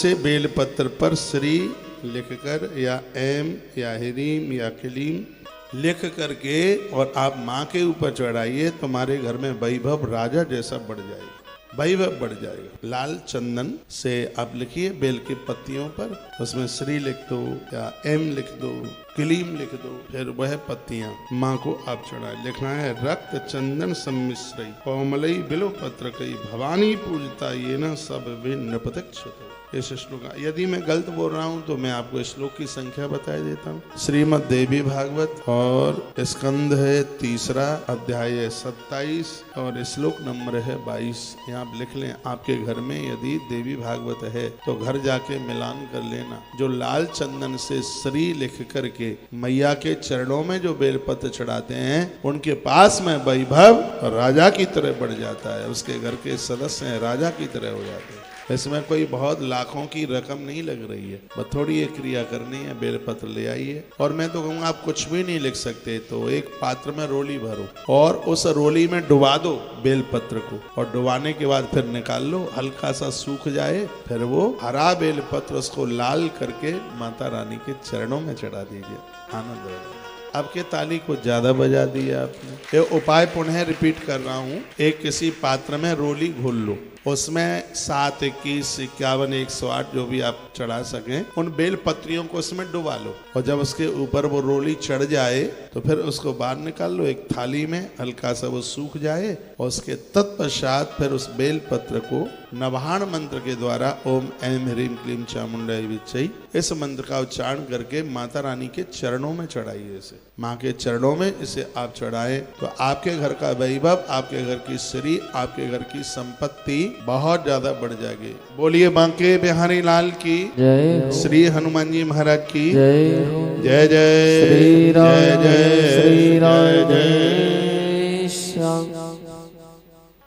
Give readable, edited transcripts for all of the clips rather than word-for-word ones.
से बेलपत्र पर श्री लिखकर या एम या हिरीम या किलीम लिख करके और आप माँ के ऊपर चढ़ाइए, तुम्हारे घर में वैभव राजा जैसा बढ़ जाएगा, वैभव बढ़ जाएगा। लाल चंदन से आप लिखिए बेल की पत्तियों पर, उसमें श्री लिख दो या एम लिख दो, किलीम लिख दो, फिर वह पत्तियां माँ को आप चढ़ाए। लिखना है रक्त चंदन सम्मिश्रई कोमलई बिलो पत्र कई भवानी पूजता ये न सब वे नृपतिक्षित। इस श्लोक, यदि मैं गलत बोल रहा हूँ तो मैं आपको श्लोक की संख्या बता देता हूँ। श्रीमद् देवी भागवत और स्कंद है 3 अध्याय 27 और श्लोक नंबर है 22। यहाँ आप लिख लें। आपके घर में यदि देवी भागवत है तो घर जाके मिलान कर लेना। जो लाल चंदन से श्री लिख करके मैया के चरणों में जो बेलपत्र चढ़ाते हैं उनके पास में वैभव राजा की तरह बढ़ जाता है, उसके घर के सदस्य हैं राजा की तरह हो जाते हैं। इसमें कोई बहुत लाखों की रकम नहीं लग रही है, बस थोड़ी एक क्रिया करनी है, बेलपत्र ले आइए। और मैं तो कहूँगा आप कुछ भी नहीं लिख सकते तो एक पात्र में रोली भरो और उस रोली में डुबा दो बेलपत्र को, और डुबाने के बाद फिर निकाल लो, हल्का सा सूख जाए, फिर वो हरा बेलपत्र उसको लाल करके माता रानी के चरणों में चढ़ा दीजिए। आनंद होगा। आपके ताली को ज्यादा बजा दिया आपने। ये उपाय पुनः रिपीट कर रहा हूँ। एक किसी पात्र में रोली घोल लो, उसमें 7, 21, 51, 108 जो भी आप चढ़ा सकें उन बेल पत्रियों को उसमें डुबा लो, और जब उसके ऊपर वो रोली चढ़ जाए तो फिर उसको बाहर निकाल लो एक थाली में, हल्का सा वो सूख जाए, और उसके तत्पश्चात फिर उस बेल पत्र को नवाहन मंत्र के द्वारा ओम ऐं ह्रीं क्लीं चामुंडाय विच्चै इस मंत्र का उच्चारण करके माता रानी के चरणों में चढ़ाइए। इसे माँ के चरणों में इसे आप चढ़ाएं तो आपके घर का वैभव, आपके घर की श्री, आपके घर की संपत्ति बहुत ज्यादा बढ़ जाएगी। बोलिए बांके बिहारी लाल की जय, श्री हनुमान जी महाराज की जय, जय जय श्री राम, जय जय श्याम।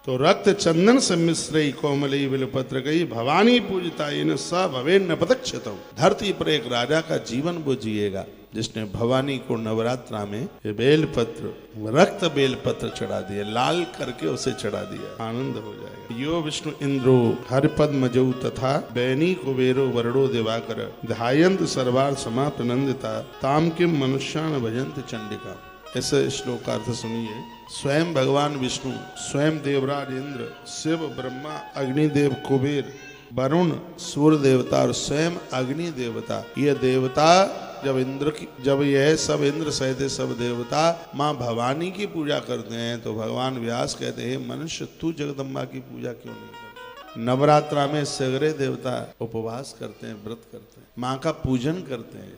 तो रक्त चंदन सम्मिश्रई कोमलई बिलपत्र गई भवानी पूजता इन स भवे नपतक्षत। धरती पर एक राजा का जीवन वो जिएगा जिसने भवानी को नवरात्रा में ये बेलपत्र, रक्त बेलपत्र चढ़ा दिया, लाल करके उसे चढ़ा दिया। आनंद हो जाएगा। यो विष्णु इंद्रो हरिपद्मजौ तथा बैनी कुबेरो वरडो दिवाकर ध्यायन्त सर्वार समाप्त नंदिता ताम किम मनुष्यान भजन्त चंडिका। ऐसे श्लोक का अर्थ सुनिए। स्वयं भगवान विष्णु, स्वयं देवराज इंद्र, शिव ब्रह्मा, अग्निदेव कुबेर, वरुण सूर्य देवता और स्वयं अग्नि देवता, ये देवता जब यह सब इंद्र सहित सब देवता माँ भवानी की पूजा करते हैं तो भगवान व्यास कहते हैं मनुष्य तू जगदम्बा की पूजा क्यों नहीं करता। नवरात्रा में सगरे देवता उपवास करते हैं, व्रत करते हैं, माँ का पूजन करते हैं।